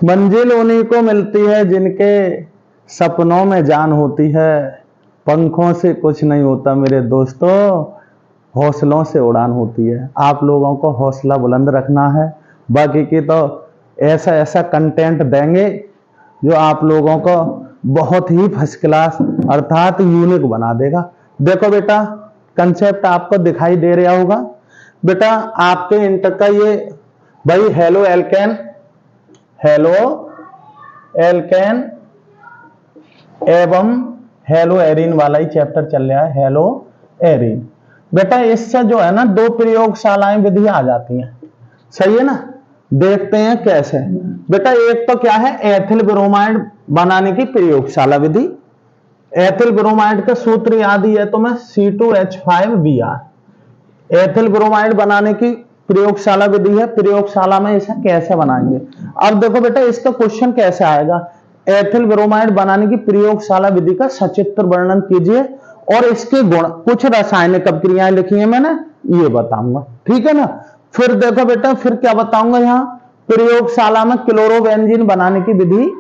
मंजिल उन्हीं को मिलती है जिनके सपनों में जान होती है। पंखों से कुछ नहीं होता मेरे दोस्तों, हौसलों से उड़ान होती है। आप लोगों को हौसला बुलंद रखना है। बाकी की तो ऐसा ऐसा कंटेंट देंगे जो आप लोगों को बहुत ही फर्स्ट क्लास अर्थात यूनिक बना देगा। देखो बेटा, कंसेप्ट आपको दिखाई दे रहा होगा। बेटा आपके इंटर का ये भाई हेलो एल्केन, हेलो एल्केन एवं हेलो एरिन वाला ही चैप्टर चल रहा है, हेलो एरिन। बेटा इससे जो है ना दो प्रयोगशालाएं विधि आ जाती हैं, सही है ना। देखते हैं कैसे। बेटा एक तो क्या है, एथिल ब्रोमाइड बनाने की प्रयोगशाला विधि। एथिल ब्रोमाइड का सूत्र याद ही है तुम्हें, C2H5Br। एथिल ब्रोमाइड बनाने की प्रयोगशाला विधि है। प्रयोगशाला में इसे कैसे बनाएंगे। अब देखो बेटा इसका क्वेश्चन कैसे आएगा, एथिल ब्रोमाइड बनाने की प्रयोगशाला विधि का सचित्र वर्णन कीजिए और इसके गुण, कुछ रासायनिक अभिक्रियाएं लिखी है मैंने, ये बताऊंगा, ठीक है ना। फिर देखो बेटा फिर क्या बताऊंगा, यहाँ प्रयोगशाला में क्लोरोबेंजीन बनाने की विधि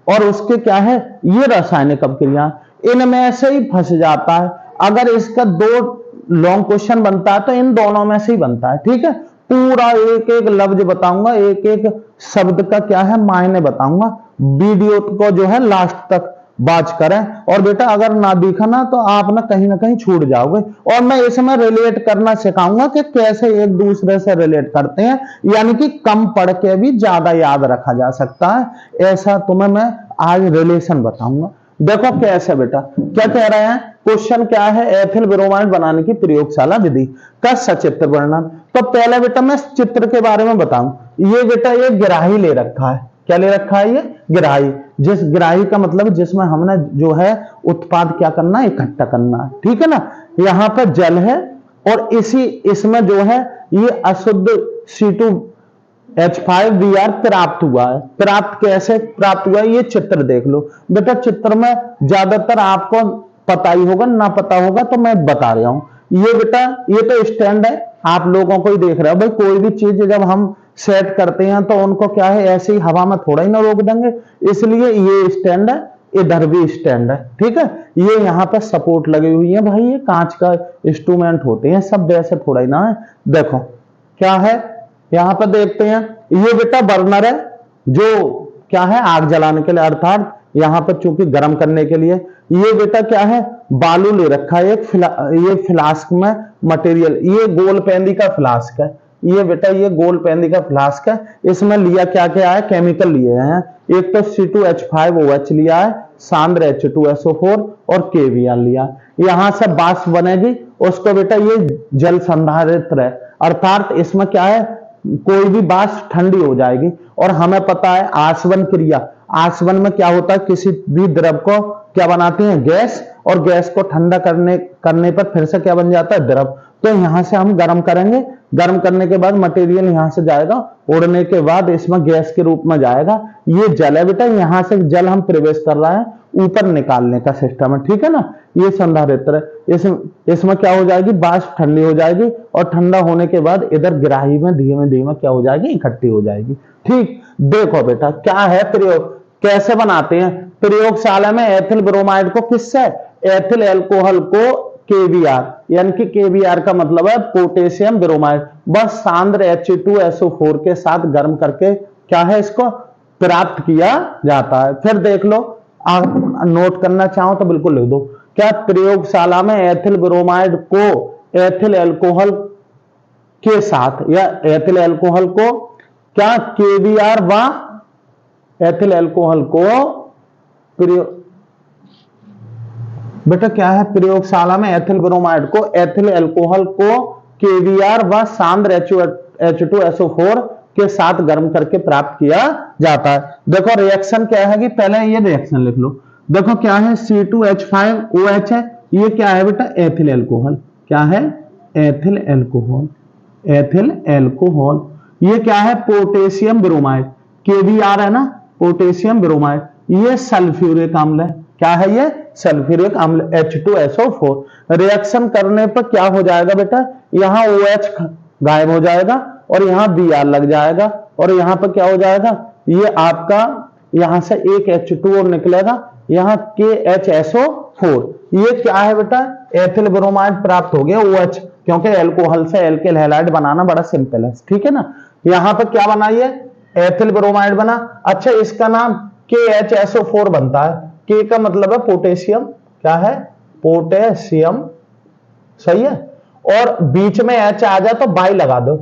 और उसके क्या है ये रासायनिक अभिक्रिया, इनमें से ही फंस जाता है। अगर इसका दो लॉन्ग क्वेश्चन बनता है तो इन दोनों में से ही बनता है, ठीक है। पूरा एक एक लफ्ज बताऊंगा, एक एक शब्द का क्या है मायने बताऊंगा। वीडियो को जो है लास्ट तक बात करें। और बेटा अगर ना दिखा ना तो आप ना कहीं छूट जाओगे। और मैं इसमें रिलेट करना सिखाऊंगा कि कैसे एक दूसरे से रिलेट करते हैं, यानी कि कम पढ़ के भी ज्यादा याद रखा जा सकता है। ऐसा तुम्हें मैं आज रिलेशन बताऊंगा। देखो कैसे बेटा, क्या कह रहे हैं, क्वेश्चन क्या है, एथिल ब्रोमाइड बनाने की प्रयोगशाला विधि का सचित्र वर्णन। तो पहले बेटा मैं चित्र के बारे में बताऊं। ये बेटा ये गिराही ले रखा है, क्या ले रखा है, ये गिराही। जिस गिराही का मतलब जिसमें हमने जो है उत्पाद क्या करना है, इकट्ठा करना है, ठीक है ना। यहां पर जल है और इसमें जो है ये अशुद्ध C2H5Br प्राप्त हुआ है। प्राप्त कैसे प्राप्त हुआ है ये चित्र देख लो बेटा। चित्र में ज्यादातर आपको पता ही होगा, ना पता होगा तो मैं बता रहा हूं। ये बेटा ये तो स्टैंड है, आप लोगों को ही देख रहे हो भाई। कोई भी चीज जब हम सेट करते हैं तो उनको क्या है ऐसे ही हवा में थोड़ा ही ना रोक देंगे, इसलिए ये स्टैंड है, इधर भी स्टैंड है, ठीक है। ये यहाँ पर सपोर्ट लगी हुई है भाई, ये कांच का इंस्ट्रूमेंट होते हैं सब, वैसे थोड़ा ही ना है। देखो क्या है, यहां पर देखते हैं ये बेटा बर्नर है जो क्या है आग जलाने के लिए, अर्थात यहां पर चूंकि गर्म करने के लिए। ये बेटा क्या है बालू ले रखा है ये फ्लास्क में मटेरियल, ये गोल पेंदी का फ्लास्क है। ये बेटा ये गोल पेंदी का फ्लास्क है। इसमें लिया क्या क्या है, केमिकल लिए हैं। एक तो C2H5OH लिया है, सांद्र H2SO4 और KBr लिया। यहां से वाष्प बनेगी, उसको बेटा ये जल संधारित्र है, अर्थात इसमें क्या है कोई भी वाष्प ठंडी हो जाएगी। और हमें पता है आसवन क्रिया, आसवन में क्या होता है, किसी भी द्रव को क्या बनाते हैं, गैस, और गैस को ठंडा करने पर फिर से क्या बन जाता है, द्रव। तो यहां से हम गर्म करेंगे, गर्म करने के बाद मटेरियल यहां से जाएगा, उड़ने के बाद इसमें गैस के रूप में जाएगा। ये जल है बेटा, यहां से जल हम प्रवेश कर रहे हैं, ऊपर निकालने का सिस्टम है, ठीक है ना। ये संधारित्र है, इसमें क्या हो जाएगी, वाष्प ठंडी हो जाएगी और ठंडा होने के बाद इधर गिराही में धीमे धीमे क्या हो जाएगी, इकट्ठी हो जाएगी, ठीक। देखो बेटा क्या है प्रयोग, कैसे बनाते हैं। प्रयोगशाला में एथिल ब्रोमाइड को किससे, एथिल एल्कोहल को KBr, यानी कि KBr का मतलब है पोटेशियम ब्रोमाइड, बस सांद्र H2SO4 के साथ गर्म करके क्या है इसको प्राप्त किया जाता है। फिर देख लो, आप नोट करना चाहो तो बिल्कुल लिख दो, क्या प्रयोगशाला में एथिल ब्रोमाइड को एथिल एल्कोहल के साथ या एथिल एल्कोहल को क्या KBr व एथिल एल्कोहल को बेटा क्या है, प्रयोगशाला में एथिल ब्रोमाइड को एथिल एल्कोहल को KBr व सांद्र H2SO4 के साथ गर्म करके प्राप्त किया जाता है। देखो रिएक्शन क्या है कि पहले ये रिएक्शन लिख लो। देखो क्या है, C2H5OH है, ये क्या है बेटा, एथिल एल्कोहल। क्या है, एथिल एल्कोहल, एथिल एल्कोहल। ये क्या है, पोटेशियम ब्रोमाइड, KBr है ना, पोटेशियम ब्रोमाइड। ये सल्फ्यूरिक अम्ल है, क्या है ये, सल्फ्यूरिक अम्ल H2SO4। रिएक्शन करने पर क्या हो जाएगा बेटा, यहां OH गायब हो जाएगा और यहां Br लग जाएगा और यहां पर क्या हो जाएगा, ये आपका यहां से एक H2 और निकलेगा, यहां KHSO4, ये क्या है बेटा, एथिल ब्रोमाइड प्राप्त हो गया OH, क्योंकि एल्कोहल से एल्किल हैलाइड बनाना बड़ा सिंपल है, ठीक है ना। यहां पर क्या बना, ये एथिल ब्रोमाइड बना। अच्छा, इसका नाम KHSO4 बनता है। K का मतलब है पोटेशियम, क्या है, पोटेशियम, सही है। और बीच में H आ जाए तो बाई लगा दो,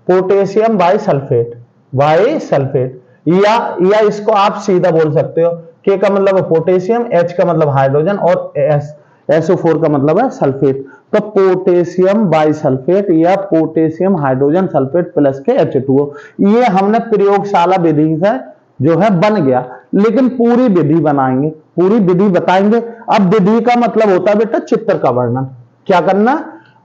potassium by sulphate, by sulphate. या इसको आप सीधा बोल सकते हो, K का मतलब है पोटेशियम, H का मतलब हाइड्रोजन और SO4 का मतलब है सल्फेट। तो पोटेशियम बाई सल्फेट या पोटेशियम हाइड्रोजन सल्फेट प्लस के H2O, ये हमने प्रयोगशाला विधि से जो है बन गया। लेकिन पूरी विधि बनाएंगे, पूरी विधि बताएंगे। अब विधि का मतलब होता है बेटा चित्र का वर्णन। क्या करना,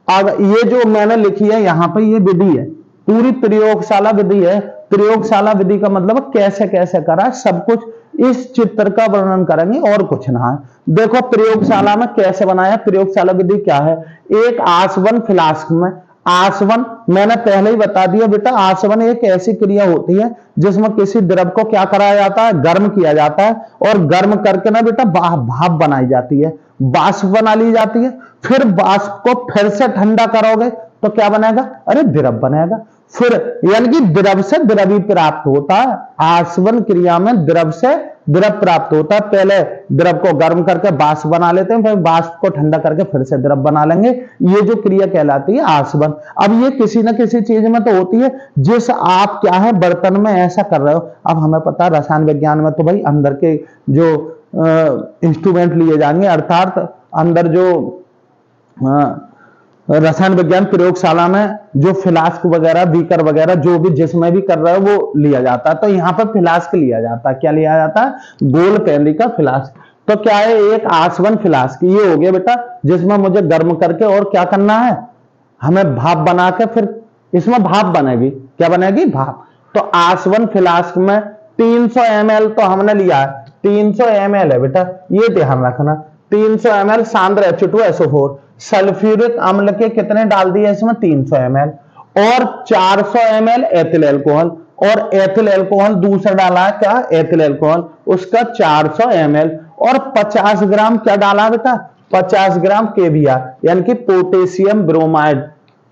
अब ये जो मैंने लिखी है यहां पर, ये विधि है, पूरी प्रयोगशाला विधि है। प्रयोगशाला विधि का मतलब कैसे कैसे करा, सब कुछ इस चित्र का वर्णन करेंगे और कुछ ना है। देखो प्रयोगशाला में कैसे बनाया, प्रयोगशाला विधि क्या है, एक आसवन फ्लास्क में, आसवन मैंने पहले ही बता दिया बेटा, आसवन एक ऐसी क्रिया होती है जिसमें किसी द्रव को क्या कराया जाता है, गर्म किया जाता है, और गर्म करके ना बेटा भाप बनाई जाती है, वाष्प बना ली जाती है। फिर वाष्प को फिर से ठंडा करोगे तो क्या बनेगा, अरे द्रव बनेगा। फिर यानी कि द्रव से द्रवी प्राप्त होता है, आसवन क्रिया में द्रव से द्रव प्राप्त होता है। पहले द्रव को गर्म करके वाष्प बना लेते हैं, फिर वाष्प को ठंडा करके फिर से द्रव बना लेंगे, ये जो क्रिया कहलाती है आसवन। अब ये किसी न किसी चीज में तो होती है, जिस आप क्या है बर्तन में ऐसा कर रहे हो। अब हमें पता है रसायन विज्ञान में तो भाई अंदर के जो इंस्ट्रूमेंट लिए जाएंगे, अर्थात अंदर जो रसायन विज्ञान प्रयोगशाला में जो फ्लास्क वगैरह, बीकर वगैरह जो भी जिसमें भी कर रहे हो वो लिया जाता है। तो यहां पर फ्लास्क लिया जाता है, क्या लिया जाता है, गोल कैंडी का फ्लास्क। तो क्या है, एक आसवन फ्लास्क, ये हो गया बेटा जिसमें मुझे गर्म करके और क्या करना है, हमें भाप बना के फिर इसमें भाप बनेगी, क्या बनेगी, भाप। तो आसवन फ्लास्क में 300 ml तो हमने लिया है, 300 ml है बेटा, ये ध्यान रखना, 300 ml सांद्र H2SO4। सल्फ्यूरिक अम्ल के कितने डाल दिए इसमें, 300 ml, और 400 ml एथिल अल्कोहल, और एथिल अल्कोहल दूसरा डाला है क्या, एथिल अल्कोहल, उसका 400 ml, और 50 ग्राम क्या डाला बेटा, 50 ग्राम KBr यानी कि पोटेशियम ब्रोमाइड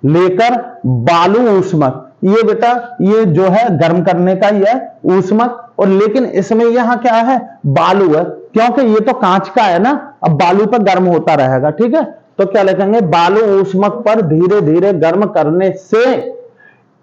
लेकर बालू ऊष्मक, ये बेटा ये जो है गर्म करने का ही है ऊष्मक। और लेकिन इसमें यहां क्या है, बालू है, क्योंकि ये तो कांच का है ना, अब बालू पर गर्म होता रहेगा, ठीक है। तो क्या लिखेंगे, बालू ऊष्मक पर धीरे धीरे गर्म करने से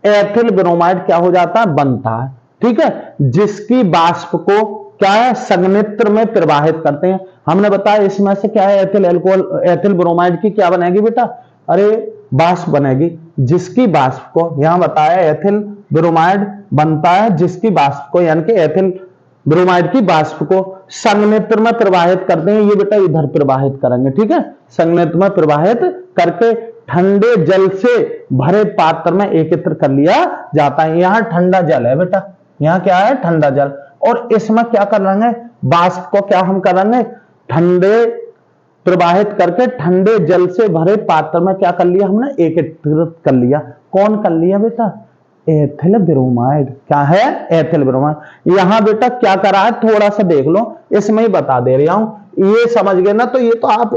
एथिल ब्रोमाइड क्या हो जाता है, बनता है, ठीक है, जिसकी वाष्प को क्या है, संघनित्र में प्रवाहित करते हैं। हमने बताया इसमें से क्या है, एथिल अल्कोहल, एथिल ब्रोमाइड की क्या बनेगी बेटा, अरे वाष्प बनेगी, जिसकी वाष्प को यहां बताया एथिल ब्रोमाइड बनता है, जिसकी वाष्प को यानी कि एथिल ब्रोमाइड की वाष्प को संघनित्र में प्रवाहित करते हैं। ये बेटा इधर प्रवाहित करेंगे, ठीक है, संघनित्र में प्रवाहित करके ठंडे जल से भरे पात्र में एकत्र कर लिया जाता है। यहां ठंडा जल है बेटा, यहां क्या है, ठंडा जल, और इसमें क्या करेंगे, वाष्प को क्या हम करेंगे, ठंडे प्रवाहित करके ठंडे जल से भरे पात्र में क्या कर लिया हमने, एकत्रित कर लिया। कौन कर लिया बेटा, एथिल ब्रोमाइड, क्या है, एथिल ब्रोमाइड। यहां बेटा क्या करा है, थोड़ा सा देख लो, इसमें ही बता दे रहा हूं, ये समझ गए ना, तो ये तो आप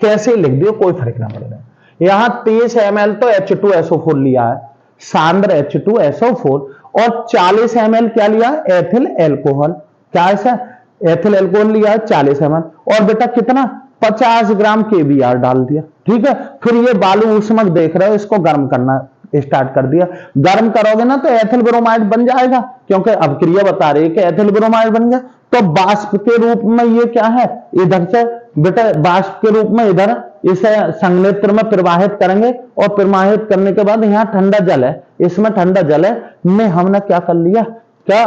कैसे लिख दियो कोई फर्क ना पड़ेगा। यहां 30 ml तो H2SO4 लिया है, सांद्र H2SO4, और 40 ml क्या लिया, एथिल अल्कोहल, क्या ऐसा, एथिल अल्कोहल लिया है 40 ml, और बेटा कितना, 50 ग्राम KBr डाल दिया, ठीक है। फिर ये बालू ऊष्मक देख रहे हो, इसको गर्म करना स्टार्ट कर दिया, गर्म करोगे ना तो एथिल ब्रोमाइड बन जाएगा, क्योंकि अब क्रिया बता रही है कि एथिल ब्रोमाइड बन गया। तो वाष्प के रूप में ये क्या है, इधर से बेटा वाष्प के रूप में इधर इसे संघनित्र में प्रवाहित करेंगे, और प्रवाहित करने के बाद यहाँ ठंडा जल है, इसमें ठंडा जल है में हमने क्या कर लिया, क्या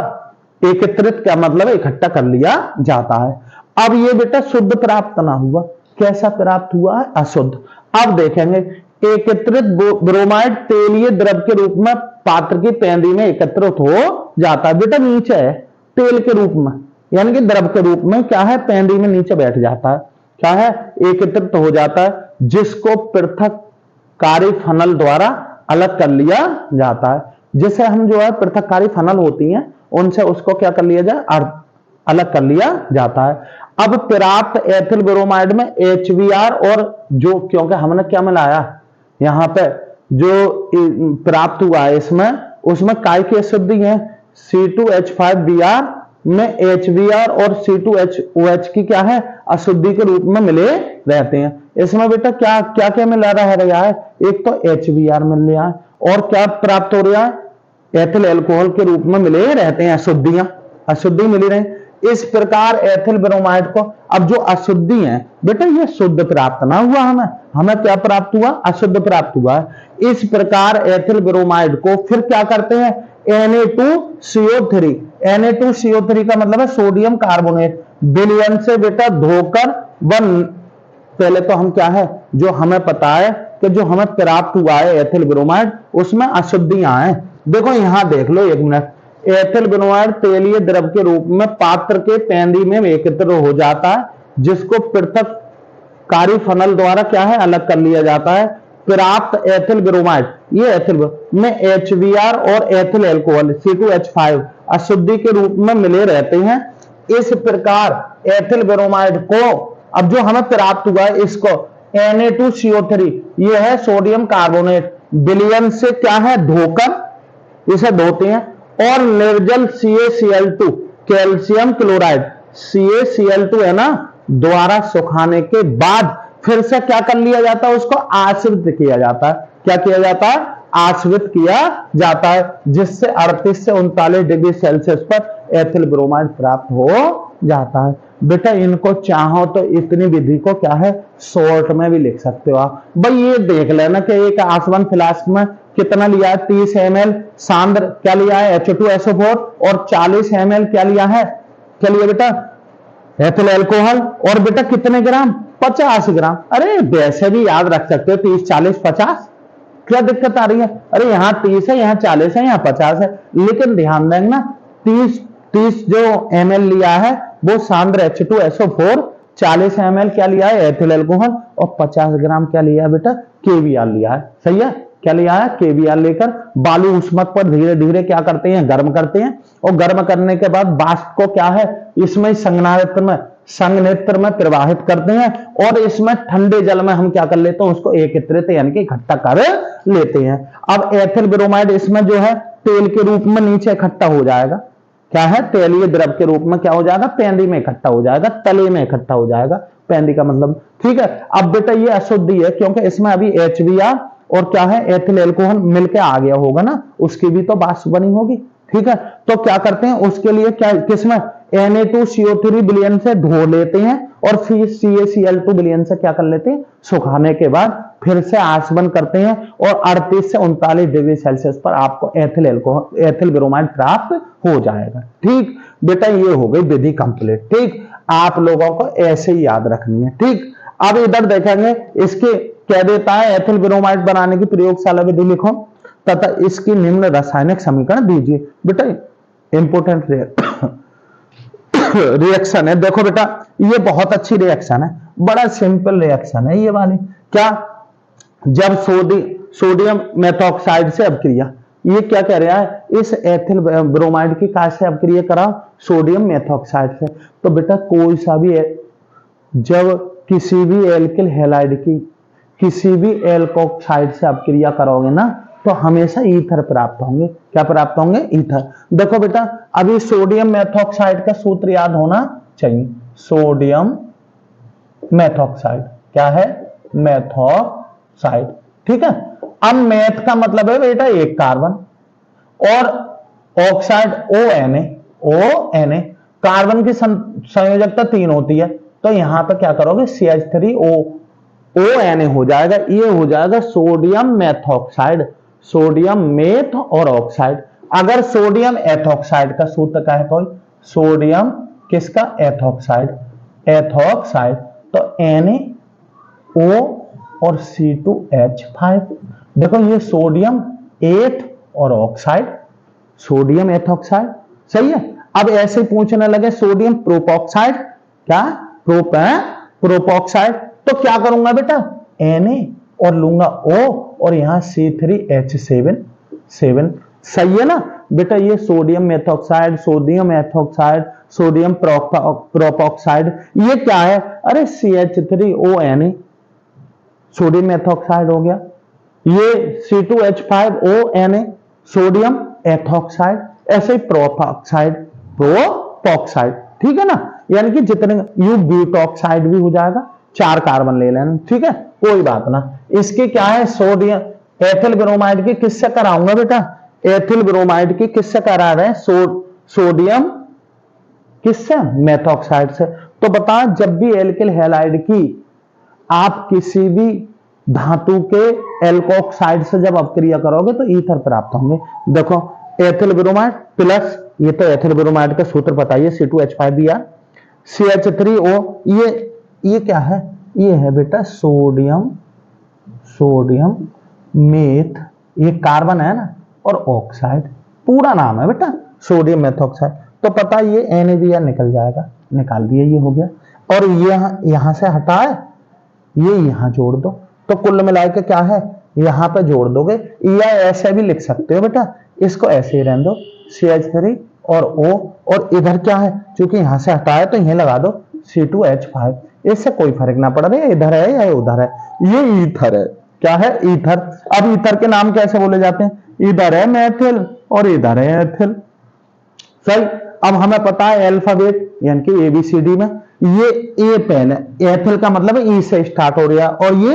एकत्रित, क्या मतलब इकट्ठा कर लिया जाता है। अब ये बेटा शुद्ध प्राप्त ना हुआ, कैसा प्राप्त हुआ है, अशुद्ध। अब देखेंगे, एकत्रित ब्रोमाइड तेलीय द्रव के रूप में पात्र की पेंदी में एकत्रित हो जाता है, बेटा नीचे है तेल के रूप में, यानी कि द्रव के रूप में क्या है, पेंदी में नीचे बैठ जाता है, क्या है, एकत्रित हो जाता है, जिसको पृथककारी फनल द्वारा अलग कर लिया जाता है। जिसे हम जो है पृथककारी फनल होती हैं उनसे उसको क्या कर लिया जाए, अलग कर लिया जाता है। अब प्राप्त एथिल ब्रोमाइड में HBr और जो, क्योंकि हमने क्या मिलाया यहां पे, जो प्राप्त हुआ है इसमें, उसमें काय की अशुद्धि है, C2H5Br में HBr और C2HOH की क्या है, अशुद्धि के रूप में मिले रहते हैं। इसमें बेटा क्या क्या क्या मिला रहा है, एक तो HBr मिल रहा है और क्या प्राप्त हो रहा है, एथिल एल्कोहल के रूप में मिले रहते हैं, अशुद्धि मिली रहे। इस प्रकार एथिल ब्रोमाइड को, अब जो अशुद्धि है बेटा ये शुद्ध प्राप्त ना हुआ, हमें क्या प्राप्त हुआ, अशुद्ध प्राप्त हुआ। इस प्रकार एथिल ब्रोमाइड को फिर क्या करते हैं, Na2CO3, Na2CO3 का मतलब है सोडियम कार्बोनेट, विलयन से बेटा धोकर पहले तो हम क्या है, जो हमें पता है कि जो हमें प्राप्त हुआ है एथिल ब्रोमाइड, उसमें अशुद्धियां हैं। देखो यहां देख लो एक मिनट, एथिल ब्रोमाइड तेलीय द्रव के रूप में पात्र के पेंदी में एकत्र हो जाता है, जिसको पृथक कारी फनल द्वारा क्या है, अलग कर लिया जाता है। प्राप्त एथिल ब्रोमाइड, ये एथिल में HBr और एथिल एल्कोहल C2H5 अशुद्धि के रूप में मिले रहते हैं। इस प्रकार एथिल ब्रोमाइड को, अब जो हमें प्राप्त हुआ है इसको Na2CO3, ये है सोडियम कार्बोनेट, विलयन से क्या है, धोकर इसे धोते हैं और निर्जल CaCl2 कैल्शियम क्लोराइड, CaCl2 है ना, द्वारा सुखाने के बाद फिर से क्या कर लिया जाता है, उसको आश्रित किया जाता है। क्या किया जाता है, आश्रित किया जाता है, जिससे 38 से 39 डिग्री सेल्सियस पर एथिल ब्रोमाइड प्राप्त हो जाता है। बेटा इनको चाहो तो इतनी विधि को क्या है, शॉर्ट में भी लिख सकते हो आप। भाई ये देख लेना कि एक आसवन फ्लास्क में कितना लिया है, 30 ml सांद्र क्या लिया है, H2SO4 और 40 ml क्या लिया है, क्या लिया बेटा, एथिल एल्कोहल, और बेटा कितने ग्राम, 50 ग्राम। अरे वैसे भी याद रख सकते हो 30 40 50, क्या दिक्कत आ रही है, अरे यहाँ 30 है, यहाँ 40 है, यहाँ 50 है, लेकिन ध्यान देना 30 जो ml लिया है वो सांद्र H2SO4, 40 ml क्या लिया है, एथिल एल्कोहल, और 50 ग्राम क्या लिया है बेटा, KBr लिया है। सही है, क्या लिया है, KBr लेकर बालू उष्मक पर धीरे धीरे क्या करते हैं, गर्म करते हैं, और गर्म करने के बाद वाष्प को क्या है, इसमें संघनित्र में प्रवाहित करते हैं, और इसमें ठंडे जल में हम क्या कर लेते हैं, उसको एकत्रित यानी कि इकट्ठा कर लेते हैं। अब एथिल ब्रोमाइड इसमें जो है तेल के रूप में नीचे इकट्ठा हो जाएगा, क्या है, तेलीय द्रव के रूप में क्या हो जाएगा, पेंदी में इकट्ठा हो जाएगा, तले में इकट्ठा हो जाएगा, पेंदी का मतलब, ठीक है। अब बेटा ये अशुद्धि है क्योंकि इसमें अभी HBr और क्या है, एथिल एल्कोहल मिलके आ गया होगा ना, उसकी भी तो वाष्प बनी होगी, ठीक है। तो क्या करते हैं उसके लिए, क्या किसमें, Na2CO3 विलयन से धो लेते हैं और फिर CaCl2 विलयन से क्या कर लेते हैं, सुखाने के बाद फिर से आसवन करते हैं, और 38 से 39 डिग्री सेल्सियस पर आपको एथिल ब्रोमाइड प्राप्त हो जाएगा। ठीक बेटा, ये हो गई विधि कंप्लीट। ठीक, आप लोगों को ऐसे ही याद रखनी है। ठीक, अब इधर देखेंगे इसके क्या देता है, एथिल ब्रोमाइड बनाने की प्रयोगशाला विधि लिखो तथा इसकी निम्न रासायनिक समीकरण दीजिए। बेटा इंपोर्टेंट रिएक्शन है, देखो बेटा ये बहुत अच्छी रिएक्शन है, बड़ा सिंपल रिएक्शन है ये वाली। क्या, जब सोडियम मेथॉक्साइड से अपक्रिया, ये क्या कह रहा है, इस एथिल ब्रोमाइड की कहा से अपक्रिया कराओ, सोडियम मेथॉक्साइड से। तो बेटा कोई सा भी जब किसी भी एल्किल हैलाइड की किसी भी एल्कोक्साइड से अपक्रिया करोगे ना, तो हमेशा ईथर प्राप्त होंगे। क्या प्राप्त होंगे, ईथर। देखो बेटा अभी सोडियम मेथॉक्साइड का सूत्र याद होना चाहिए, सोडियम मेथॉक्साइड क्या है, मेथॉक्साइड, ठीक है। अब मेथ का मतलब है बेटा एक कार्बन, और ऑक्साइड ONA, कार्बन की संयोजकता 3 होती है, तो यहां पर क्या करोगे, CH3ONA हो जाएगा, ये हो जाएगा सोडियम मेथॉक्साइड, सोडियम मेथ और ऑक्साइड। अगर सोडियम एथॉक्साइड का सूत्र क्या है, कोई सोडियम किसका, एथॉक्साइड, तो NaO और C2H5। देखो ये सोडियम एथ और ऑक्साइड, सोडियम एथॉक्साइड, सही है। अब ऐसे पूछने लगे सोडियम प्रोपॉक्साइड, क्या प्रोपॉक्साइड, तो क्या करूंगा बेटा, Na और लूंगा O और यहां C3H7, सही है ना बेटा। ये sodium methoxide, sodium ethoxide, sodium प्रोपॉक्साइड, ये क्या है? अरे CH3ONA सोडियम मेथॉक्साइड हो गया। ये C2H5ONA सोडियम एथॉक्साइड, ऐसे ही प्रोपॉक्साइड, प्रोपॉक्साइड, ठीक है ना। यानी कि जितने यू ब्यूटॉक्साइड भी हो जाएगा, 4 कार्बन ले लेना, ठीक है, कोई बात ना। इसके क्या है? सोडियम एथिल ब्रोमाइड की किससे कराऊंगा बेटा? एथिल ब्रोमाइड की किससे करा रहे हैं? सोडियम किससे? मेथॉक्साइड से। तो बता, जब भी एल्किल हैलाइड की आप किसी भी धातु के एल्कोक्साइड से जब अपक्रिया करोगे तो ईथर प्राप्त होंगे। देखो, एथिल ब्रोमाइड प्लस, ये तो एथिल ब्रोमाइड का सूत्र बताइए, C2H5Br CH3O, ये क्या है? ये है बेटा सोडियम मेथ, ये कार्बन है ना, और ऑक्साइड, पूरा नाम है बेटा सोडियम मेथॉक्साइड। तो पता ये NaBr निकल जाएगा, निकाल दिया, ये हो गया। और यहां से हटाए, ये यहां जोड़ दो, तो कुल मिलाकर क्या है? यहां पे जोड़ दोगे, या ऐसे भी लिख सकते हो बेटा, इसको ऐसे ही रहने दो, CH3 और O, और इधर क्या है? क्योंकि यहां से हटाया तो यहीं लगा दो C2H5, इससे कोई फर्क ना पड़ रहा है इधर है या उधर है, ये ईथर है। क्या है? ईथर। अब ईथर के नाम कैसे बोले जाते हैं? इधर है मेथिल और इधर है एथिल, सही। अब हमें पता है अल्फाबेट, यानी कि ABCD में ये ए पहले, एथिल का मतलब ई से स्टार्ट हो रहा है और ये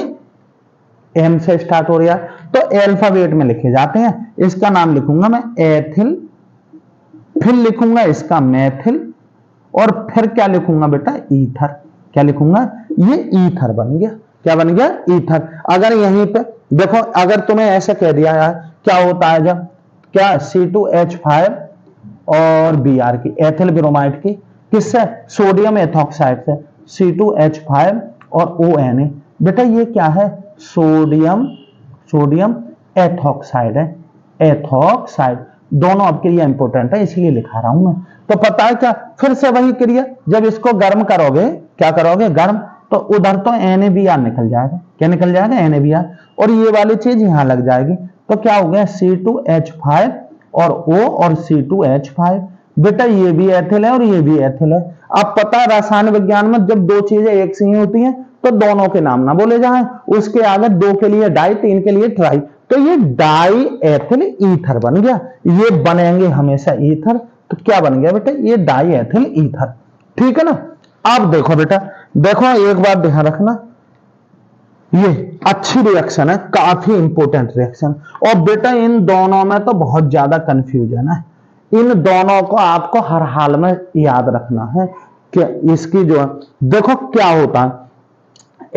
M से स्टार्ट हो रहा है, तो अल्फाबेट में लिखे जाते हैं। इसका नाम लिखूंगा मैं एथिल, फिर लिखूंगा इसका मेथिल, और फिर क्या लिखूंगा बेटा? ईथर। क्या लिखूंगा? ये ईथर बन गया। क्या बन गया? ईथर। अगर यहीं पे देखो, अगर तुम्हें ऐसे कह दिया यार, क्या होता है जब, क्या C2H5 और Br की, एथिल ब्रोमाइड की, किससे? सोडियम एथॉक्साइड से, C2H5 और ONA, बेटा ये क्या है? सोडियम एथॉक्साइड है, एथॉक्साइड, दोनों अब क्रिया इंपॉर्टेंट है इसलिए लिखा रहा हूं मैं। तो पता है क्या? फिर से वही क्रिया, जब इसको गर्म करोगे, क्या करोगे? गर्म, तो उधर तो NaBr निकल जाएगा। क्या निकल जाएगा? NaBr, और ये वाली चीज यहां लग जाएगी, तो क्या हो गया? C2H5 और O और C2H5, बेटा ये भी एथिल है और ये भी एथिल है। अब पता है रसायन विज्ञान में जब दो चीजें एक सी होती हैं तो दोनों के नाम ना बोले जाएं, उसके आगे 2 के लिए डाई, 3 के लिए ट्राई, तो ये डाई एथिल ईथर बन गया। ये बनेंगे हमेशा ईथर, तो क्या बन गया बेटा? ये डाई एथिल ईथर, ठीक है ना। अब देखो बेटा, देखो एक बात ध्यान रखना, ये अच्छी रिएक्शन है, काफी इंपॉर्टेंट रिएक्शन, और बेटा इन दोनों में तो बहुत ज्यादा कंफ्यूजन है। इन दोनों को आपको हर हाल में याद रखना है कि इसकी जो है, देखो क्या होता है,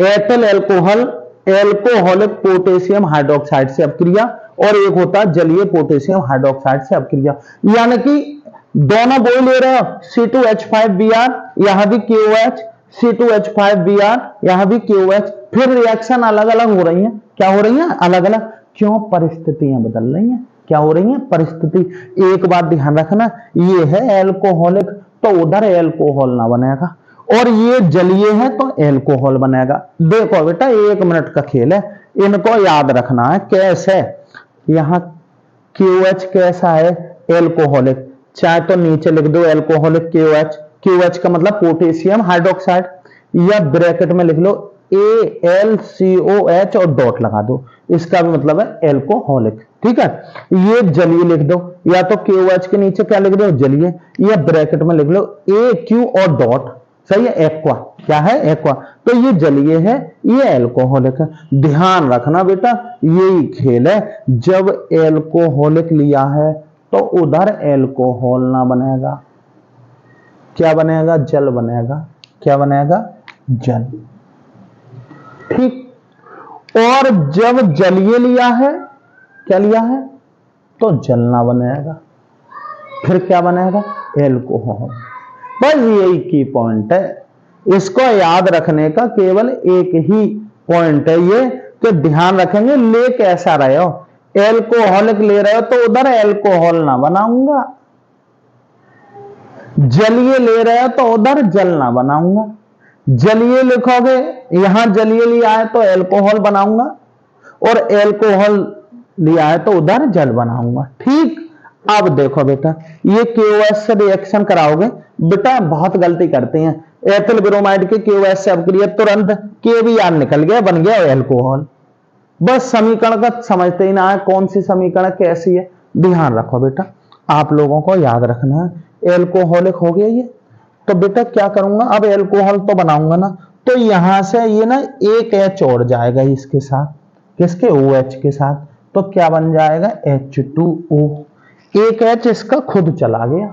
एथिल एल्कोहलिक पोटेशियम हाइड्रोक्साइड से अपक्रिया, और एक होता है जलीय पोटेशियम हाइड्रोक्साइड से अपक्रिया। यानी कि दोनों बोल ले रहे हो, C2H5Br, यहां भी KOH, C2H5Br, यहां भी KOH, फिर रिएक्शन अलग अलग हो रही है। क्या हो रही है? अलग अलग। क्यों? परिस्थितियां बदल रही हैं। क्या हो रही है? परिस्थिति। एक बात ध्यान रखना, ये है एल्कोहलिक, तो उधर एल्कोहल ना बनेगा, और ये जलीय है तो एल्कोहल बनेगा। देखो बेटा 1 मिनट का खेल है, इनको याद रखना है। कैसे? यहां KOH कैसा है? एल्कोहलिक, चाहे तो नीचे लिख दो एल्कोहलिक KOH, KOH का मतलब पोटेशियम हाइड्रोक्साइड, या ब्रैकेट में लिख लो AlCOH और डॉट लगा दो, इसका भी मतलब है एल्कोहलिक, ठीक है। ये जलीय लिख दो, या तो KOH के नीचे क्या लिख दो? जलीय, या ब्रैकेट में लिख लो AQ और डॉट, सही है, एक्वा। क्या है? एक्वा। तो ये जलीय है, ये एल्कोहलिक है। ध्यान रखना बेटा, यही खेल है, जब एल्कोहलिक लिया है तो उधर एल्कोहल ना बनेगा, क्या बनेगा? जल बनेगा। क्या बनेगा? जल, ठीक। और जब जलीय लिया है, क्या लिया है? तो जल ना बनेगा, फिर क्या बनेगा? एल्कोहल। बस यही की पॉइंट है, इसको याद रखने का केवल एक ही पॉइंट है ये, तो ध्यान रखेंगे। ले कैसा रहे हो? एल्कोहलिक ले रहे हो तो उधर एल्कोहल ना बनाऊंगा, जलीय ले रहे हो तो उधर जल ना बनाऊंगा। जलीय लिखोगे, यहां जलीय लिया है तो एल्कोहल बनाऊंगा, और एल्कोहल लिया है तो उधर जल बनाऊंगा। ठीक, अब देखो बेटा, ये KOH से रिएक्शन कराओगे, बेटा बहुत गलती करते हैं, एथिल ब्रोमाइड के KOH से अपक्रिया तुरंत KBr निकल गया, बन गया एल्कोहल। बस समीकरण का समझते ही ना है, कौन सी समीकरण कैसी है, ध्यान रखो बेटा, आप लोगों को याद रखना है। एल्कोहलिक हो गया ये, तो बेटा क्या करूंगा, अब एल्कोहल तो बनाऊंगा ना, तो यहां से ये ना एक H और जाएगा इसके साथ, किसके, OH के साथ, तो क्या बन जाएगा, H2O। एक H इसका खुद चला गया,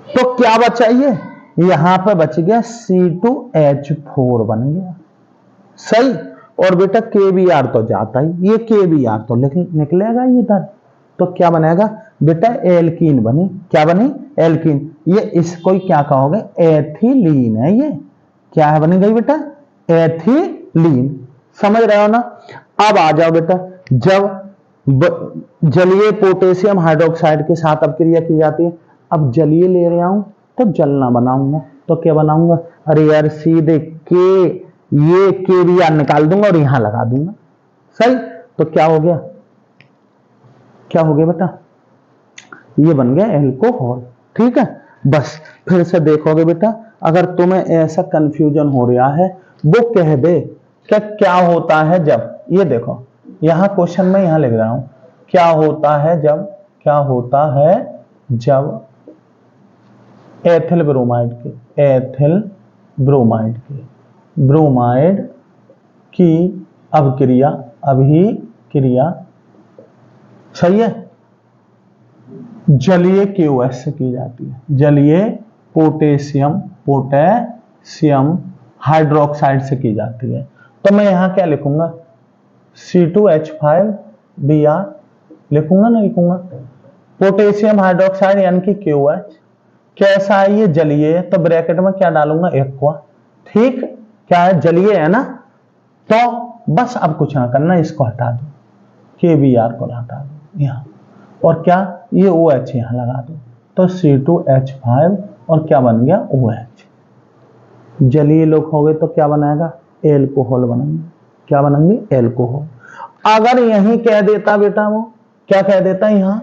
तो क्या बचा, ये यहां पर बच गया C2H4 बन गया, सही। और बेटा KBr तो जाता ही, ये KBr तो निकलेगा इधर, तो क्या बनेगा बेटा, एल्कीन बने, क्या बने, एल्कीन। ये इसको क्या कहोगे, एथिलीन है, ये क्या है, बनी गई बेटा, एथिलीन। समझ रहे हो ना। अब आ जाओ बेटा, जब जलीय पोटेशियम हाइड्रोक्साइड के साथ अपक्रिया की जाती है, अब जलीय ले रहा हूं तो जलना बनाऊंगा, तो क्या बनाऊंगा, अरे यार सीधे ये KBr निकाल दूंगा और यहां लगा दूंगा, सही। तो क्या हो गया, क्या हो गया बेटा, ये बन गया एल्कोहल। ठीक है, बस फिर से देखोगे बेटा, अगर तुम्हें ऐसा कंफ्यूजन हो रहा है, वो कह दे कि क्या होता है जब, ये देखो यहां क्वेश्चन में यहां लिख रहा हूं, क्या होता है जब, क्या होता है जब एथिल ब्रोमाइड की अभिक्रिया सही है, जलीय KOH से की जाती है, जलीय पोटेशियम हाइड्रोक्साइड से की जाती है, तो मैं यहां क्या लिखूंगा, C2H5Br लिखूंगा ना, लिखूंगा पोटेशियम हाइड्रोक्साइड यानी कि KOH, कैसा है ये, जलीय है, तो ब्रैकेट में क्या डालूंगा, एक्वा। ठीक, क्या है, जलीय है ना, तो बस अब कुछ ना करना, इसको हटा दो, KBr को हटा दो यहां, और क्या, ये OH यहां लगा दो, तो C2H5 और क्या बन गया, OH। जलीय लोग हो गए तो क्या बनाएगा, एल्कोहल बनेंगे, क्या बनेंगे, एल्कोहल। अगर यही कह देता बेटा, वो क्या कह देता, यहां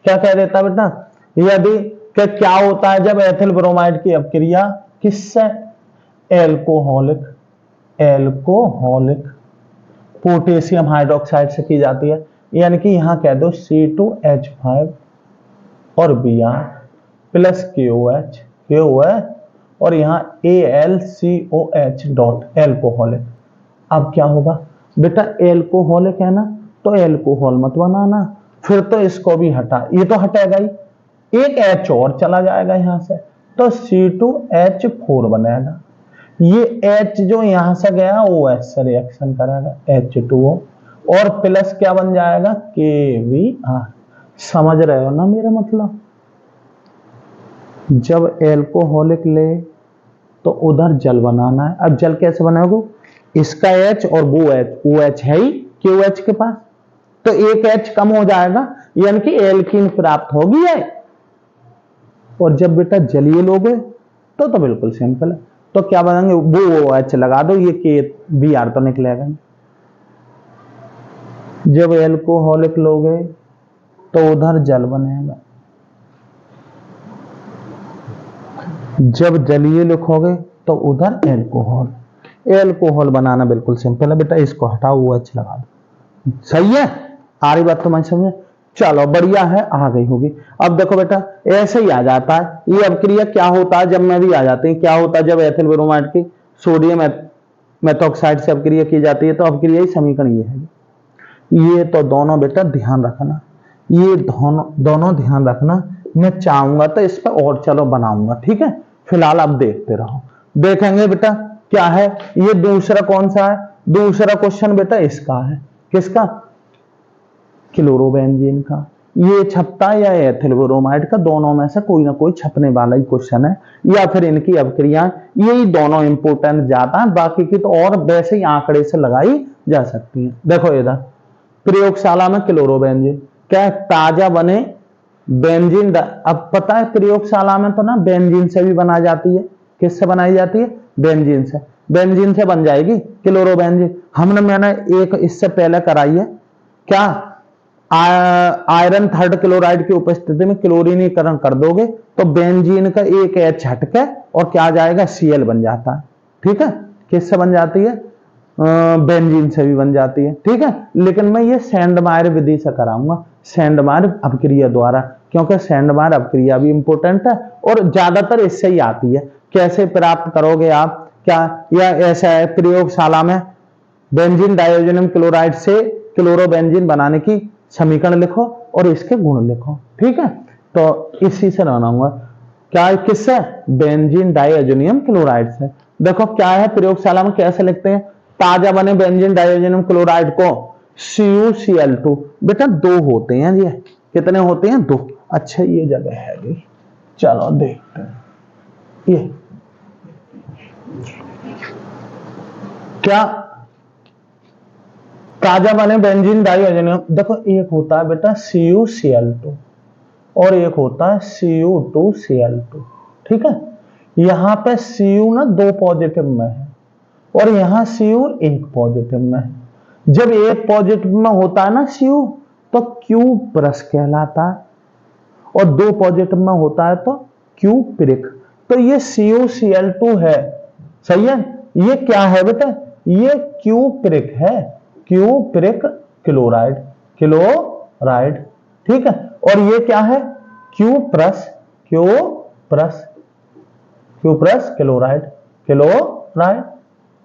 क्या कह देता बेटा, यदि क्या होता है जब एथिल ब्रोमाइड की अपक्रिया किससे, एल्कोहलिक पोटेशियम हाइड्रोक्साइड से की जाती है, यानी कि यहां कह दो C2H5 और Br प्लस KOH और यहां AlCOH डॉट एल्कोहलिक। अब क्या होगा बेटा, एल्कोहलिक है ना, तो एल्कोहल मत बनाना, फिर तो इसको भी हटा, ये तो हटेगा ही, एक H और चला जाएगा यहां से, तो C2H4 बनेगा। ये H जो यहां से गया OH से रिएक्शन करेगा, H2O, और प्लस क्या बन जाएगा, KBr। समझ रहे हो ना मेरा मतलब। जब एल्कोहलिक ले तो उधर जल बनाना है। अब जल कैसे बनाओगे, इसका H और वो H, OH है ही KOH के पास, तो एक H कम हो जाएगा, यानी कि एल्कीन प्राप्त होगी है। और जब बेटा जलीय लोगे तो बिल्कुल सिंपल है, तो क्या बनाएंगे, वो OH लगा दो, ये KBr तो निकलेगा। जब एल्कोहलिक लोगे तो उधर जल बनेगा, जब जलीय लिखोगे तो उधर एल्कोहल बनाना बिल्कुल सिंपल है बेटा, इसको हटाओ, OH लगा दो, सही है। आ रही बात तो मैं समझे, चलो बढ़िया है, आ गई होगी। अब देखो बेटा ऐसे ही आ जाता है, ये अपक्रिया क्या होता है जब में भी आ जाती है, क्या होता है जब एथिल ब्रोमाइड की सोडियम मेथॉक्साइड से अपक्रिया की जाती है, तो अपक्रिया ही समीकरण ये है। ये तो दोनों बेटा ध्यान रखना, ये दोनों ध्यान रखना, मैं चाहूंगा तो इस पर और चलो बनाऊंगा, ठीक है। फिलहाल आप देखते रहो, देखेंगे बेटा क्या है। ये दूसरा कौन सा है, दूसरा क्वेश्चन बेटा इसका है, किसका, क्लोरोबेंजीन का। ये छपता है या एथिल ब्रोमाइड का, दोनों में से कोई ना कोई छपने वाला ही क्वेश्चन है, या फिर इनकी अपक्रिया, यही दोनों इंपोर्टेंट जाता है, बाकी की तो और वैसे ही आंकड़े से लगाई जा सकती है। देखो इधर प्रयोगशाला में क्लोरोबेंजीन, क्या ताजा बने बेंजीन, अब पता है प्रयोगशाला में तो ना बेंजीन से भी बनाई जाती है, किससे बनाई जाती है, बेंजीन से बन जाएगी क्लोरोबेंजीन। मैंने एक इससे पहले कराई है, क्या आयरन थर्ड क्लोराइड की उपस्थिति में क्लोरीनीकरण कर दोगे तो बेंजीन का एक H हटके और क्या आ जाएगा, Cl बन जाता है। ठीक है, किससे बन जाती है, बेंजीन से भी बन जाती है। ठीक है, लेकिन मैं ये सेंडमायर विधि से कराऊंगा, सेंडमायर अपक्रिया द्वारा, क्योंकि सेंडमायर अपक्रिया भी इंपॉर्टेंट है और ज्यादातर इससे ही आती है। कैसे प्राप्त करोगे आप, क्या या ऐसा है प्रयोगशाला में बेंजीन डाइऑक्सिनियम क्लोराइड से क्लोरोबेंजीन बनाने की समीकरण लिखो और इसके गुण लिखो। ठीक है, तो इसी से बनाऊंगा, क्या किससे, बेंजीन डाइऑक्सिनियम क्लोराइड से। देखो क्या है, प्रयोगशाला में कैसे लिखते हैं, ताजा बने बेंजीन डाइऑक्सिनियम क्लोराइड को CuCl2, बेटा दो होते हैं ये, कितने होते हैं, दो। अच्छा ये जगह है भी, चलो देखते हैं। ये क्या, ताजा बने बेंजीन डाइऑक्सिनियम, देखो एक होता है बेटा CuCl2 और एक होता है Cu2Cl2। ठीक है, यहां पे Cu ना दो पॉजिटिव में है और यहां Cu एक पॉजिटिव में है। जब एक पॉजिटिव में होता है ना Cu तो Q प्लस कहलाता है और दो पॉजिटिव में होता है तो Q प्रिक। तो ये CuCl2 है, सही है। ये क्या है बेटा, ये Q प्रिक है, Q प्रिक क्लोराइड, क्लोराइड। ठीक है, और ये क्या है, Q प्लस क्लोराइड, क्लोराइड।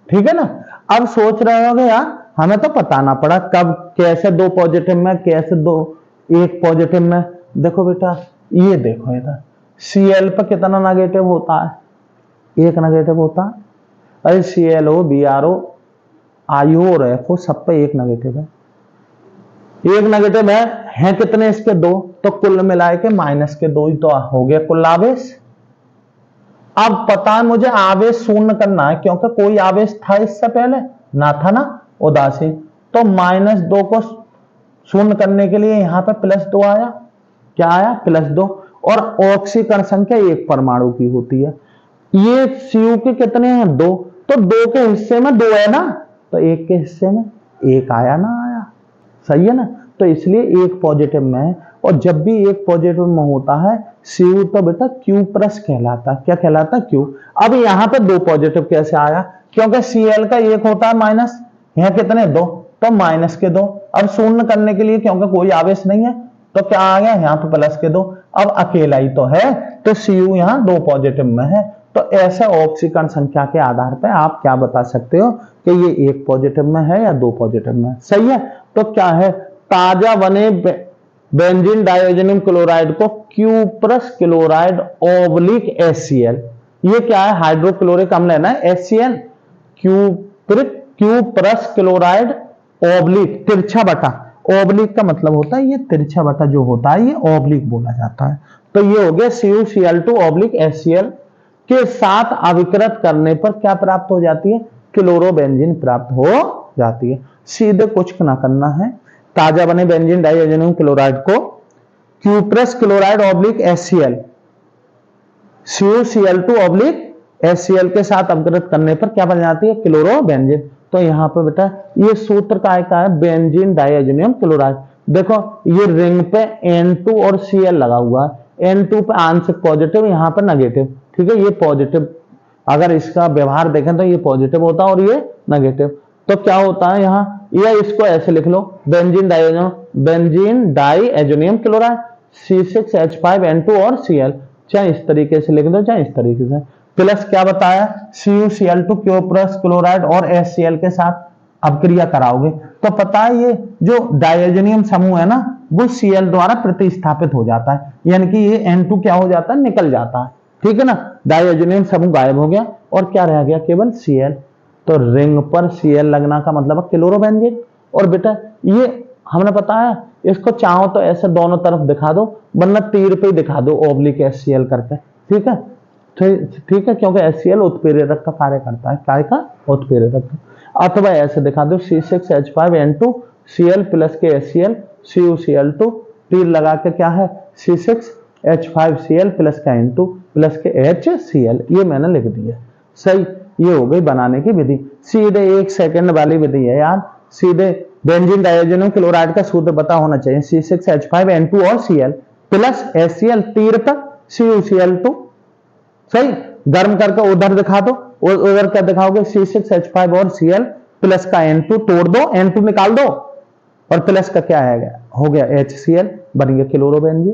ठीक है ना। अब सोच रहे होगे यार हमें तो बताना पड़ा कब कैसे दो पॉजिटिव में, कैसे दो एक पॉजिटिव में। देखो बेटा ये देखो इधर Cl पर कितना नेगेटिव होता है, एक नेगेटिव होता है। अरे ClO BrO IO और FO सब पे एक नेगेटिव है, एक नेगेटिव है कितने इसके, दो, तो कुल मिलाए के माइनस के दो ही तो हो गया कुल आवेश। अब पता है मुझे आवेश शून्य करना है क्योंकि कोई आवेश था इससे पहले, ना था ना, उदासीन। तो -2 को शून्य करने के लिए यहां पे +2 आया, क्या आया, +2। और ऑक्सीकरण संख्या एक परमाणु की होती है। ये Cu के कितने हैं, दो, तो दो के हिस्से में दो है ना, तो एक के हिस्से में एक आया ना आया, सही है ना। तो इसलिए एक पॉजिटिव में है और जब भी एक पॉजिटिव में होता है Cu तो बेटा Q प्लस कहलाता है, क्या कहलाता है, Q। अब यहां पे दो पॉजिटिव कैसे आया, क्योंकि Cl का एक होता है माइनस, यहाँ कितने, दो, तो माइनस के दो। अब शून्य करने के लिए क्योंकि कोई आवेश नहीं है तो क्या आ गया, यहाँ पे प्लस के दो। अब अकेला ही तो है तो Cu यहाँ दो पॉजिटिव में है। तो ऐसे ऑक्सीकरण संख्या के आधार पर आप क्या बता सकते हो कि ये एक पॉजिटिव में है या दो पॉजिटिव में, सही है। तो क्या है, ताजा बने बेंजीन डाइऑक्सिनियम क्लोराइड को Q plus chloride oblique HCl, ये क्या है, हाइड्रोक्लोरिक अम्ल है ना, HCl, Q plus chloride oblique, तिरछा बटा, ऑब्लिक का मतलब होता है ये तिरछा बटा जो होता है ये ऑब्लिक बोला जाता है। तो ये हो गया CuCl2 ऑब्लिक HCl के साथ अभिकृत करने पर क्या प्राप्त हो जाती है, क्लोरोबेंजीन प्राप्त हो जाती है। सीधे कुछ ना करना है, ताजा बने बेंजीन डाइऑक्सिनियम क्लोराइड को Q plus chloride oblique HCl, CuCl2 oblique HCl के साथ अपकृत करने पर क्या बन जाती है, क्लोरोबेंजीन। तो यहां पे बेटा ये सूत्र का है बेंजीन डाइऑक्सिनियम क्लोराइड। देखो ये रिंग पे N2 और Cl लगा हुआ है, N2 पे आंशिक पॉजिटिव, यहाँ पे नेगेटिव। ठीक है, ये पॉजिटिव, अगर इसका व्यवहार देखें तो ये पॉजिटिव होता है और ये नेगेटिव। तो क्या होता है यहाँ, या इसको ऐसे लिख लो, बेंजीन डाइऑक्सिनियम क्लोराइड C6H5N2 और Cl, चाहे इस तरीके से लिख दो चाहे इस तरीके से। प्लस क्या बताया, CuCl2 Q प्लस क्लोराइड और HCl के साथ अपक्रिया कराओगे तो पता है ये जो डाइऑक्सिनियम समूह है ना वो Cl द्वारा प्रतिस्थापित हो जाता है, यानी कि ये N2 क्या हो जाता है, निकल जाता है। ठीक है ना, डाइऑक्सिनियम समूह गायब हो गया और क्या रह गया, केवल Cl। तो रिंग पर Cl लगना का मतलब है क्लोरोबेंजीन। और बेटा ये हमने बताया इसको चाहो तो ऐसे दोनों तरफ दिखा दो, वरना तीर पे ही दिखा दो ऑब्लिक HCl करके। ठीक है, ठीक है, क्योंकि HCl उत्प्रेरक का कार्य करता है, काय का, उत्प्रेरक। अथवा ऐसे दिखा दो C6H5N2 Cl प्लस के HCl CuCl2, तीर लगा के क्या है C6H5Cl प्लस का N2 प्लस के HCl, ये मैंने लिख दिया, सही। ये हो गई बनाने की विधि, सीधे 1 सेकंड वाली विधि है यार, सीधे बेंजीन डाइऑक्सिजन क्लोराइड का सूत्र पता होना चाहिए, C6H5N2 और Cl प्लस HCl तीर तक CuCl2। सही, गर्म करके उधर दिखा दो, उधर क्या दिखाओगे, C6H5 और Cl प्लस का N2 तोड़ दो, N2 निकाल दो और प्लस का क्या है, हो गया HCl, बन गया क्लोरोबेंजीन।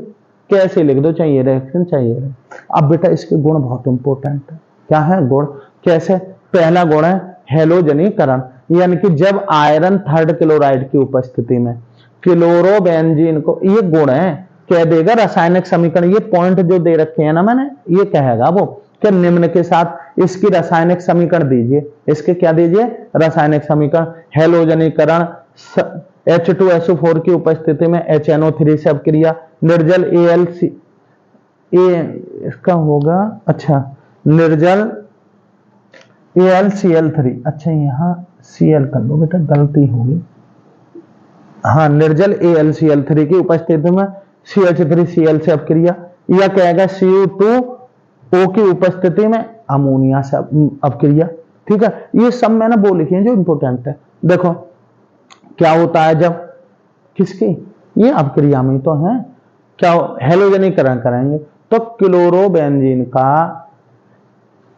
कैसे लिख दो, चाहिए रिएक्शन चाहिए। अब बेटा इसके गुण बहुत इंपॉर्टेंट है। क्या है गुण, कैसे, पहला गुण है हेलोजनीकरण, यानी कि जब आयरन थर्ड क्लोराइड की उपस्थिति में क्लोरोबेंजीन को, ये गुण है, कह देगा रासायनिक समीकरण, ये पॉइंट जो दे रखे हैं ना मैंने, ये कहेगा वो कि निम्न के साथ इसकी रासायनिक समीकरण दीजिए, इसके क्या दीजिए, रासायनिक समीकरण। हेलोजनीकरण H2SO4 की उपस्थिति में HNO3 से अपक्रिया, निर्जल AlC इसका होगा, अच्छा निर्जल AlCl3, अच्छा यहाँ Cl कर लो बेटा, गलती होगी, हाँ निर्जल AlCl3 की उपस्थिति में CH3Cl से अपक्रिया, या कहेगा Cu2O की उपस्थिति में अमोनिया से अपक्रिया। ठीक है, ये सब मैंने वो लिखे हैं जो इंपॉर्टेंट है। देखो क्या होता है जब किसकी, ये अपक्रिया में तो है, क्या हेलोजनीकरण करेंगे तो क्लोरोबेंजीन का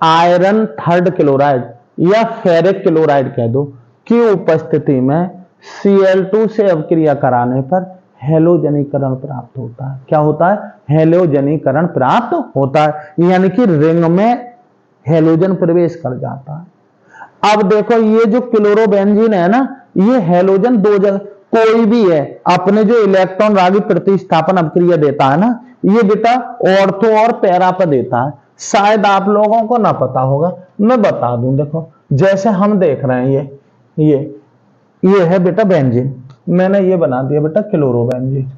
आयरन थर्ड क्लोराइड या फेरिक क्लोराइड कह दो की उपस्थिति में Cl2 से अपक्रिया कराने पर हेलोजनीकरण प्राप्त होता है। क्या होता है, हेलोजनीकरण प्राप्त होता है, यानी कि रिंग में हेलोजन प्रवेश कर जाता है। अब देखो ये जो क्लोरोबेंजीन है ना, ये हेलोजन दो जगह, कोई भी है अपने जो इलेक्ट्रॉन रागी प्रतिस्थापन अपक्रिया देता है ना, ये बेटा ऑर्थो और पैरा पर देता है। शायद आप लोगों को ना पता होगा, मैं बता दूं। देखो जैसे हम देख रहे हैं, ये है बेटा बेंजीन, मैंने ये बना दिया बेटा क्लोरोबेंजीन,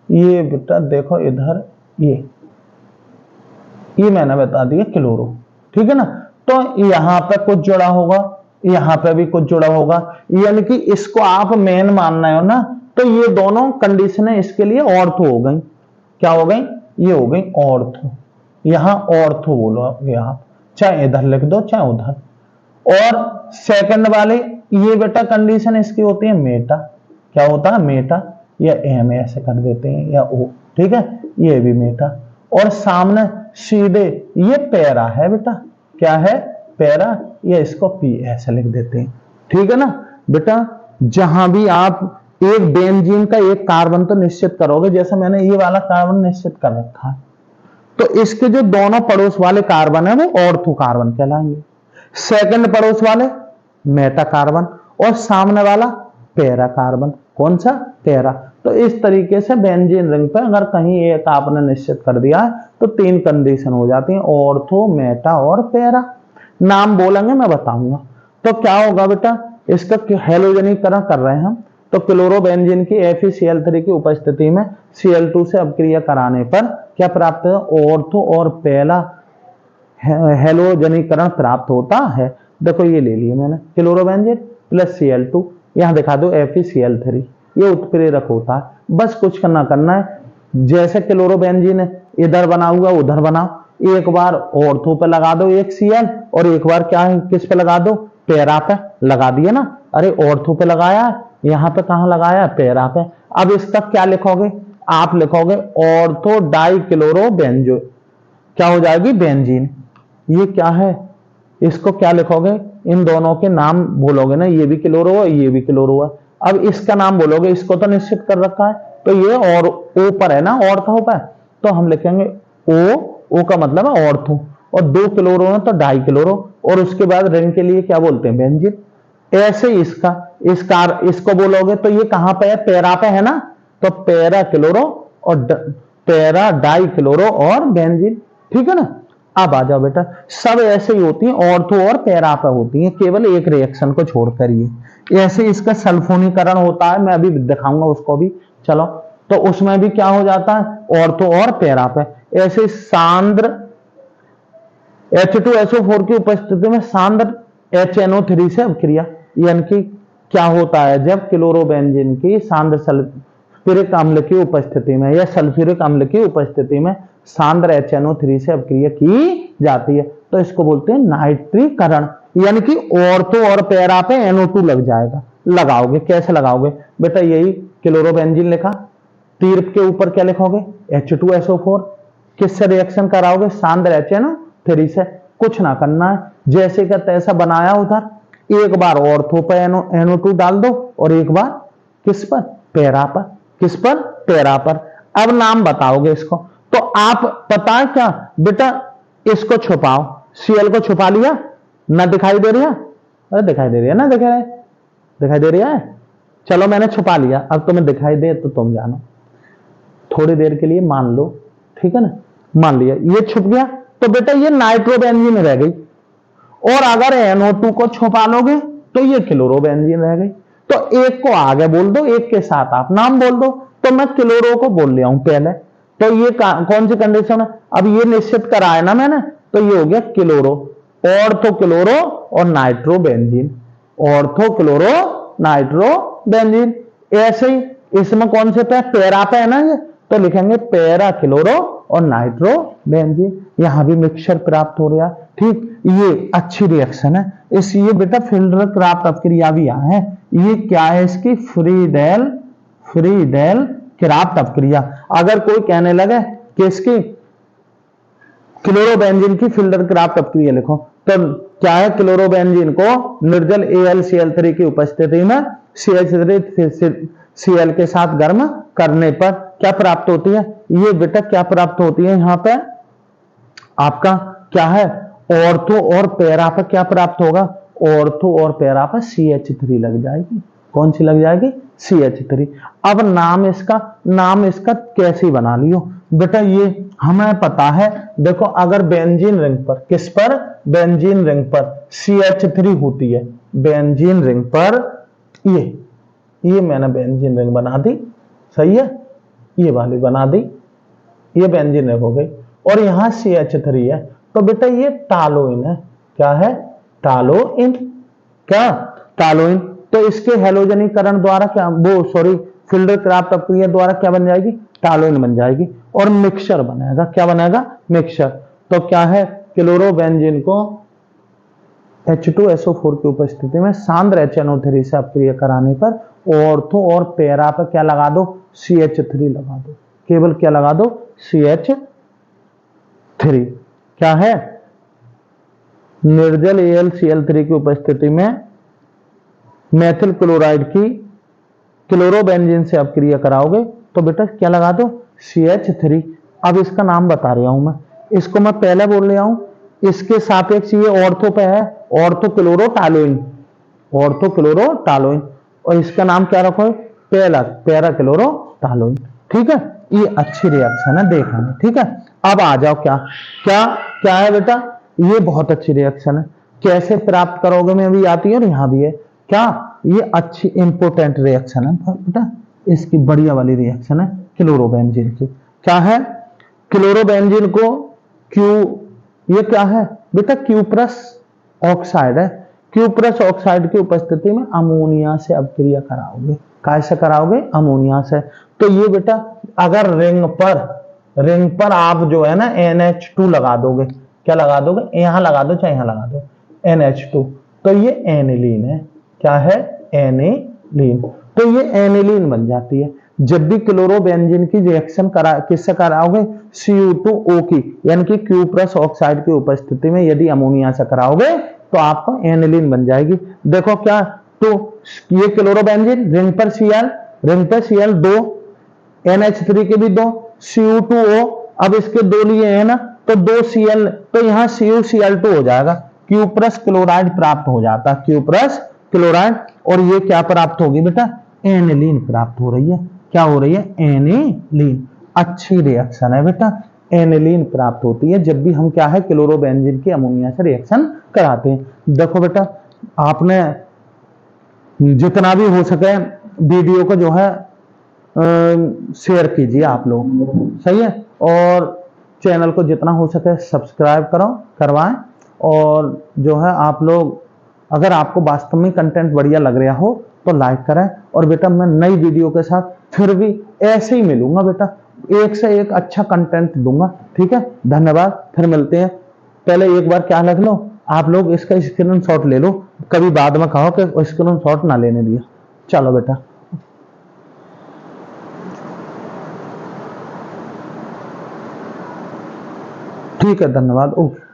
ये बेटा देखो इधर ये मैंने बता दिया क्लोरो, ठीक है ना। तो यहां पे कुछ जुड़ा होगा, यहां पे भी कुछ जुड़ा होगा, यानी कि इसको आप मेन मानना है ना, तो ये दोनों कंडीशनें इसके लिए ऑर्थो हो गई। क्या हो गई, ये हो गई ऑर्थो, यहां ऑर्थो बोलोगे आप, चाहे इधर लिख दो चाहे उधर। और सेकंड वाले ये बेटा कंडीशन इसकी होती है मेटा, क्या होता है मेटा, या एम ऐसे कर देते हैं, या ओ, ठीक है, ये भी मेटा। और सामने सीधे ये पैरा है बेटा, क्या है पैरा, या इसको पी ऐसे लिख देते हैं, ठीक है ना बेटा। जहां भी आप एक बेंजीन का एक कार्बन तो निश्चित करोगे, जैसे मैंने ये वाला कार्बन निश्चित कर रखा है, तो इसके जो दोनों पड़ोस वाले कार्बन है वो ऑर्थो कार्बन कहलाएंगे, सेकंड पड़ोस वाले मेटा कार्बन, और सामने वाला पैरा कार्बन, कौन सा, पैरा। तो इस तरीके से बेंजीन रिंग पे अगर कहीं एक आपने निश्चित कर दिया है तो तीन कंडीशन हो जाती हैं, ऑर्थो, मेटा और पैरा। नाम बोलेंगे मैं बताऊंगा। तो क्या होगा बेटा, इसका हेलोजनीकरण कर रहे हैं हम, तो क्लोरोबेंजीन की FeCl3 की उपस्थिति में Cl2 से अपक्रिया कराने पर क्या प्राप्त है, ऑर्थो और पैरा हेलोजनीकरण प्राप्त होता है। देखो ये ले लिए मैंने, क्लोरोबेंजीन प्लस Cl2, यहां दिखा दो FeCl3, ये उत्प्रेरक होता है। बस कुछ करना है, जैसे क्लोरोबेंजीन इधर बनाऊंगा उधर बनाओ, एक बार ऑर्थो पे लगा दो एक Cl, और एक बार क्या है किस पे लगा दो, पैरा पे लगा दिया ना। अरे ऑर्थो पे लगाया, यहां पे कहां लगाया, पैरा पे। अब इसका क्या लिखोगे, आप लिखोगे ऑर्थो डाई क्लोरोबेंजो, क्या हो जाएगी, बेंजीन। ये क्या है, इसको क्या लिखोगे, इन दोनों के नाम बोलोगे ना, ये भी क्लोरो है ये भी क्लोरो है। अब इसका नाम बोलोगे, इसको तो निश्चित कर रखा है, तो ये और ओ पर है ना, ऑर्थो पर, तो हम लिखेंगे ओ का मतलब है ऑर्थो, और दो क्लोरो है तो डाई क्लोरो, और उसके बाद रिंग के लिए क्या बोलते हैं, बेंजीन। ऐसे इसको बोलोगे तो ये कहां पे है, पैरा पे है ना, तो पैरा क्लोरो और पैरा डाई क्लोरो और बेंजीन, ठीक है ना। अब आ जाओ बेटा, सब ऐसे ही होती हैं, ऑर्थो और पैरा पे होती हैं, केवल एक रिएक्शन को छोड़कर ही। ऐसे इसका सल्फोनीकरण होता है, मैं अभी दिखाऊंगा उसको भी, चलो। तो उसमें भी क्या हो जाता है, ऑर्थो और पैरा पे। ऐसे सांद्र H2SO4 की उपस्थिति में सांद्र HNO3 से अपक्रिया, यानी कि क्या होता है, जब क्लोरोबेंजीन की सांद्र सल्फ्यूरिक अम्ल की उपस्थिति में या सल्फ्यूरिक अम्ल की उपस्थिति में सांद्र HNO3 से अपक्रिया की जाती है, तो इसको बोलते हैं नाइट्रीकरण, यानी कि ऑर्थो और पैरा पे NO2 लग जाएगा, लगाओगे। कैसे लगाओगे बेटा, यही क्लोरोबेंजीन लिखा, तीर के ऊपर क्या लिखोगे, H2SO4। किससे रिएक्शन कराओगे, सांद्र HNO3 से। कुछ ना करना है, जैसे का तैसा बनाया उधर, एक बार ऑर्थो पे NO2 डाल दो और एक बार किस पर, पैरा पर। किस पर, पैरा पर। अब नाम बताओगे इसको, तो आप पता है क्या बेटा, इसको छुपाओ, Cl को छुपा लिया ना, दिखाई दे रही है, अरे दिखाई दे रही है ना, दिखाई दे रही है। चलो मैंने छुपा लिया, अब तुम्हें दिखाई दे तो तुम जानो, थोड़ी देर के लिए मान लो, ठीक है ना, मान लिया ये छुप गया, तो बेटा ये नाइट्रोबेंजीन रह गई। और अगर NO2 को छुपा लोगे तो ये क्लोरोबेंजीन रह गई। तो एक को आगे बोल दो, एक के साथ आप नाम बोल दो। तो मैं क्लोरो को बोल लिया हूं पहले, तो ये कौन सी कंडीशन है, अब ये निश्चित करा है ना मैंने, तो ये हो गया क्लोरो, ऑर्थो क्लोरो और नाइट्रोबेंजीन, ऑर्थो क्लोरो नाइट्रोबेंजीन। ऐसे ही इसमें कौन से पे, पैरा पे है ना ये, तो लिखेंगे पैरा क्लोरो और नाइट्रोबेंजीन। यहां भी मिक्सचर प्राप्त हो रहा, ठीक। ये अच्छी रिएक्शन है, इसलिए बेटा फिल्टर क्राफ्ट अपक्रिया भी यहां है। ये क्या है इसकी, फ्रीडेल क्राफ्ट अपक्रिया। अगर कोई कहने लगे कि इसकी क्लोरोबेंजीन की फिल्टर क्राफ्ट अपक्रिया लिखो, तो क्या है, क्लोरोबेंजीन को निर्जल AlCl3 की उपस्थिति में CH3Cl के साथ गर्म करने पर क्या प्राप्त होती है, ये बेटा क्या प्राप्त होती है, यहां पे आपका क्या है, ऑर्थो और पैरा पर क्या प्राप्त होगा, ऑर्थो और पैरा पर CH3 लग जाएगी। कौन सी लग जाएगी, CH3। अब नाम इसका कैसे बना लियो बेटा, ये हमें पता है। देखो अगर बेंजीन रिंग पर, किस पर, बेंजीन रिंग पर CH3 होती है, बेंजीन रिंग पर ये मैंने बेंजीन रिंग बना दी, सही है, ये वाली बना दी, ये बेंजीन रिंग हो गई, और यहां CH3 है, तो बेटा ये टालोइन है। क्या है, टालोइन। क्या, टालोइन। तो इसके हेलोजनीकरण द्वारा क्या, वो सॉरी फिल्टर क्राफ्ट अपक्रिया द्वारा क्या बन जाएगी, टालोइन बन जाएगी, और मिक्सचर बनेगा। क्या बनेगा, मिक्सचर। तो क्या है, क्लोरोबेंजीन को H2SO4 की उपस्थिति में सांद्र HNO3 से अपक्रिया कराने पर ऑर्थो और पैरा पर क्या लगा दो, CH3 लगा दो, केवल क्या लगा दो, CH3। क्या है, निर्जल AlCl3 की उपस्थिति में मेथिल क्लोराइड की क्लोरोबेंजीन से अपक्रिया कराओगे तो बेटा क्या लगा दो, CH3। अब इसका नाम बता रहा हूं मैं, इसको मैं पहले बोल रहा हूं, इसके सापेक्ष ये ऑर्थो पे है, ऑर्थो क्लोरोटालोइन, ऑर्थो क्लोरोटालोइन, और इसका नाम क्या रखो, पैरा क्लोरोटालोइन। ठीक है, ये अच्छी रिएक्शन है देखने, ठीक है। अब आ जाओ क्या क्या क्या है बेटा, ये बहुत अच्छी रिएक्शन है, कैसे प्राप्त करोगे में भी आती है और यहां भी है। क्या, ये अच्छी इंपोर्टेंट रिएक्शन है बेटा, इसकी बढ़िया वाली रिएक्शन है क्लोरोबेंजीन की। क्या है, क्लोरोबेंजीन को ये क्या है बेटा, क्यूप्रस ऑक्साइड है, क्यूप्रस ऑक्साइड की उपस्थिति में अमोनिया से अपक्रिया कराओगे। कैसे कराओगे, अमोनिया से। तो ये बेटा अगर रिंग पर आप जो है ना NH2 लगा दोगे, क्या लगा दोगे, यहां लगा दो चाहे यहां लगा दो, NH2, तो ये एनिलीन है। क्या है, एनिलीन। तो ये एनिलीन बन जाती है। जब भी क्लोरोबेंजीन की रिएक्शन किससे कराओगे, Cu2O की, यानी कि क्यूप्रस ऑक्साइड की उपस्थिति में यदि अमोनिया से कराओगे तो आपको एनिलीन बन जाएगी। देखो क्या, तो ये क्लोरोबेंजीन रिंग पर Cl 2, NH3 के भी 2, Cu2O, अब इसके 2 लिए है ना, तो 2 Cl, तो यहां CuCl2 हो जाएगा, क्यूप्रस क्लोराइड प्राप्त हो जाता, क्यूप्रस क्लोराइड, और ये क्या प्राप्त होगी बेटा, एनिलीन प्राप्त हो रही है। क्या हो रही है, एनिलीन। अच्छी रिएक्शन है बेटा, एनिलीन प्राप्त होती है जब भी हम क्या है, क्लोरोबेंजीन की अमोनिया से रिएक्शन कराते हैं। देखो बेटा, आपने जितना भी हो सके वीडियो को जो है शेयर कीजिए आप लोग, सही है, और चैनल को जितना हो सके सब्सक्राइब करवाएं, और जो है आप लोग अगर आपको वास्तव में कंटेंट बढ़िया लग रहा हो तो लाइक करें। और बेटा मैं नई वीडियो के साथ फिर भी ऐसे ही मिलूंगा बेटा, एक से एक अच्छा कंटेंट दूंगा, ठीक है। धन्यवाद, फिर मिलते हैं। पहले एक बार क्या लग लो आप लोग, इसका स्क्रीनशॉट ले लो, कभी बाद में कहो कि स्क्रीनशॉट ना लेने दिया। चलो बेटा, ठीक है, धन्यवाद, ओके।